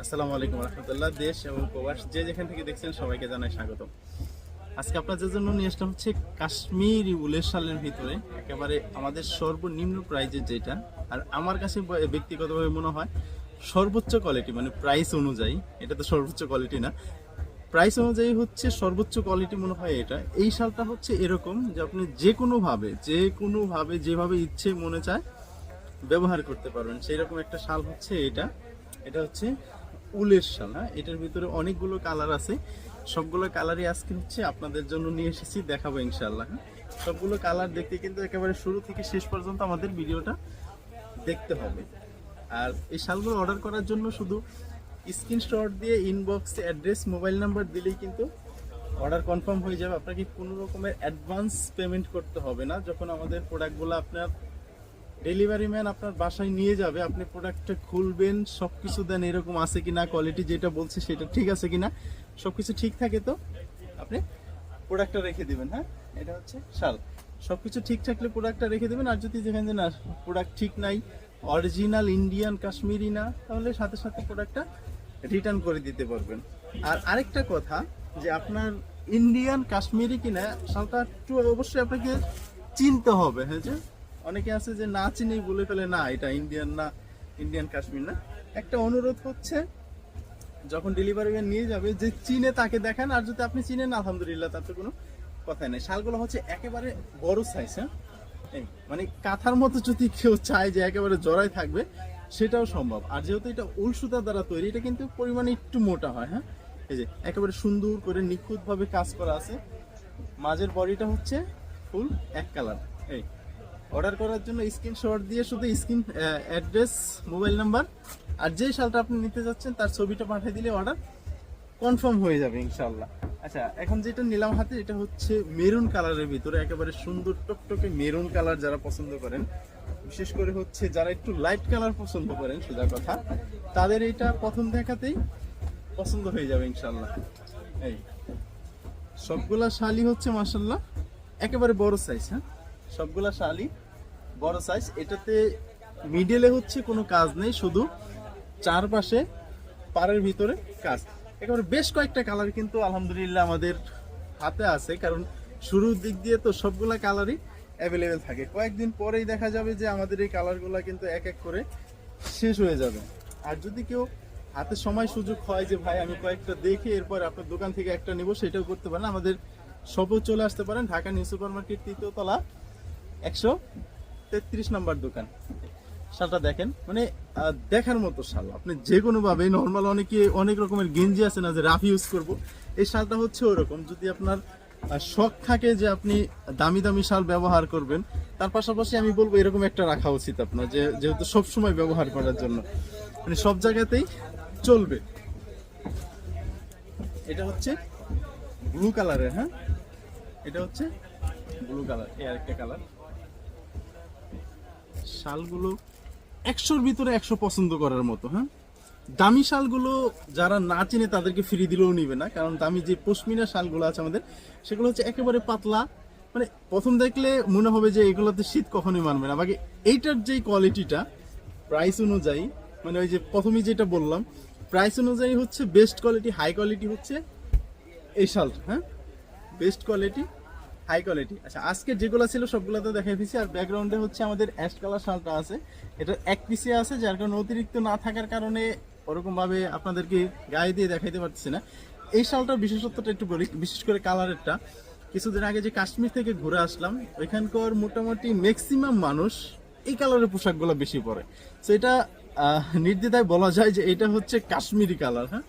আসসালামু আলাইকুম রহমতুল্লাহ। দেশ এবং প্রবাস যে যেখান থেকে দেখছেন সবাইকে জানাই স্বাগত। আজকে আপনাদের জন্য নিয়ে আসলাম হচ্ছে কাশ্মীরি উলের শালের ভিতরে একেবারে আমাদের সর্বনিম্ন প্রাইজের যেটা, আর আমার কাছে ব্যক্তিগতভাবে মনে হয় সর্বোচ্চ কোয়ালিটি, মানে প্রাইস অনুযায়ী এটা তো সর্বোচ্চ কোয়ালিটি না, প্রাইস অনুযায়ী হচ্ছে সর্বোচ্চ কোয়ালিটি মনে হয় এটা। এই শালটা হচ্ছে এরকম যে আপনি যে কোনোভাবে যেভাবে ইচ্ছে মনে চায় ব্যবহার করতে পারবেন, সেই রকম একটা শাল হচ্ছে এটা। এটা হচ্ছে উলের শাল। হ্যাঁ, এটার ভিতরে অনেকগুলো কালার আছে, সবগুলো কালারই আজকে হচ্ছে আপনাদের জন্য নিয়ে এসেছি, দেখাবো ইনশাআল্লাহ। হ্যাঁ, সবগুলো কালার দেখতে কিন্তু একেবারে শুরু থেকে শেষ পর্যন্ত আমাদের ভিডিওটা দেখতে হবে। আর এই শালগুলো অর্ডার করার জন্য শুধু স্ক্রিনশট দিয়ে ইনবক্সে অ্যাড্রেস মোবাইল নাম্বার দিলেই কিন্তু অর্ডার কনফার্ম হয়ে যাবে। আপনাকে কোনো রকমের অ্যাডভান্স পেমেন্ট করতে হবে না। যখন আমাদের প্রোডাক্টগুলো আপনার ডেলিভারি ম্যান আপনার বাসায় নিয়ে যাবে, আপনি প্রোডাক্টটা খুলবেন, সব কিছু দেন এরকম আছে কিনা, কোয়ালিটি যেটা বলছে সেটা ঠিক আছে কিনা, সব কিছু ঠিক থাকে তো আপনি প্রোডাক্টটা রেখে দিবেন। হ্যাঁ, এটা হচ্ছে শাল। সব কিছু ঠিক থাকলে প্রোডাক্টটা রেখে দেবেন, আর যদি যেখানে যে না প্রোডাক্ট ঠিক নাই, অরিজিনাল ইন্ডিয়ান কাশ্মীরি না, তাহলে সাথে সাথে প্রোডাক্টটা রিটার্ন করে দিতে পারবেন। আর আরেকটা কথা, যে আপনার ইন্ডিয়ান কাশ্মীরি কিনা শালটা একটু অবশ্যই আপনাকে চিনতে হবে। হ্যাঁ, যে অনেকে আছে যে না চিনেই বলে ফেলে না এটা ইন্ডিয়ান না, ইন্ডিয়ান কাশ্মীর না। একটা অনুরোধ হচ্ছে, যখন ডেলিভারি ম্যান নিয়ে যাবে যে চিনে তাকে দেখান, আর যদি আপনি চিনেন আলহামদুলিল্লাহ, তাতে কোনো কথাই নেই। শালগুলো হচ্ছে একেবারে বড় সাইজ। হ্যাঁ, এই মানে কাঁথার মতো যদি কেউ চায় যে একেবারে জড়াই থাকবে সেটাও সম্ভব। আর যেহেতু এটা উল সুতা দ্বারা তৈরি, এটা কিন্তু পরিমাণে একটু মোটা হয়। হ্যাঁ, এই যে একেবারে সুন্দর করে নিখুঁতভাবে কাজ করা আছে। মাঝের বডিটা হচ্ছে ফুল এক কালার। এই অর্ডার করার জন্য স্ক্রিনশট দিয়ে শুধু অ্যাড্রেস মোবাইল নাম্বার আর যে শালটা আপনি নিতে যাচ্ছেন তার ছবিটা পাঠিয়ে দিলে অর্ডার কনফার্ম হয়ে যাবে ইনশাআল্লাহ। আচ্ছা, এখন যেটা নিলাম হাতে, এটা হচ্ছে মেরুন কালারের ভিতরে একেবারে সুন্দর টকটকে মেরুন কালার। যারা পছন্দ করেন, বিশেষ করে হচ্ছে যারা একটু লাইট কালার পছন্দ করেন, সোজা কথা, তাদের এটা প্রথম দেখাতেই পছন্দ হয়ে যাবে ইনশাআল্লাহ। এই সবগুলা শালই হচ্ছে মাশাআল্লাহ একেবারে বড় সাইজ। হ্যাঁ, সবগুলা শালই বড় সাইজ। এটাতে মিডলে হচ্ছে কোনো কাজ নেই, শুধু চারপাশে পাড়ের ভিতরে কাজ। একেবারে বেশ কয়েকটা কালার কিন্তু আলহামদুলিল্লাহ আমাদের হাতে আছে, কারণ শুরুর দিক দিয়ে তো সবগুলা কালারই অ্যাভেলেবেল থাকে। কয়েকদিন পরেই দেখা যাবে যে আমাদের এই কালারগুলো কিন্তু এক এক করে শেষ হয়ে যাবে। আর যদি কেউ হাতে সময় সুযোগ হয় যে ভাই আমি কয়েকটা দেখে এরপর আপনার দোকান থেকে একটা নেব, সেটাও করতে পারেন। আমাদের সবও চলে আসতে পারেন, ঢাকা নিউ সুপার মার্কেট 3য় তলা 133 নম্বর দোকান। শালটা দেখেন, মানে দেখার মতো শাল। আপনি যে কোনো ভাবে নর্মাল অনেক রকমের গেঞ্জি আছে না যে রাফ ইউজ করব, এই শালটা হচ্ছে ওরকম। যদি আপনার শখ থাকে যে আপনি দামি দামি শাল ব্যবহার করবেন, তার পাশাপাশি আমি বলবো এরকম একটা রাখা উচিত আপনার, যেহেতু সব সময় ব্যবহার করার জন্য, মানে সব জায়গাতেই চলবে। এটা হচ্ছে ব্লু কালারের। হ্যাঁ, এটা হচ্ছে ব্লু কালার, এই আরেকটা কালার। শালগুলো 100-র ভিতরে 100 পছন্দ করার মতো। হ্যাঁ, দামি শালগুলো যারা না চিনে তাদেরকে ফ্রি দিলেও নিবে না, কারণ দামি যে পশমিনা শালগুলো আছে আমাদের, সেগুলো হচ্ছে একেবারে পাতলা। মানে প্রথম দেখলে মনে হবে যে এগুলোতে শীত কখনোই মানবে না। বাকি এইটার যেই কোয়ালিটিটা প্রাইস অনুযায়ী, মানে ওই যে প্রথমেই যেটা বললাম, প্রাইস অনুযায়ী হচ্ছে বেস্ট কোয়ালিটি, হাই কোয়ালিটি হচ্ছে এই শালটা। হ্যাঁ, বেস্ট কোয়ালিটি, হাই কোয়ালিটি। আচ্ছা, আজকে যেগুলো ছিল সবগুলো তো দেখাই দিয়েছি। আর ব্যাকগ্রাউন্ডে হচ্ছে আমাদের অ্যাশ কালার শালটা আছে, এটা এক পিসে আছে, যার কারণে অতিরিক্ত না থাকার কারণে ওরকম ভাবে আপনাদেরকে গায়ে দিয়ে দেখাইতে পারতেছি না। এই শালটার বিশেষত্বটা একটু বলি, বিশেষ করে কালারেরটা। কিছুদিন আগে যে কাশ্মীর থেকে ঘুরে আসলাম, ওইখানকার মোটামুটি ম্যাক্সিমাম মানুষ এই কালারের পোশাকগুলো বেশি পরে। তো এটা নির্দ্বিধায় বলা যায় যে এটা হচ্ছে কাশ্মীরি কালার। হ্যাঁ।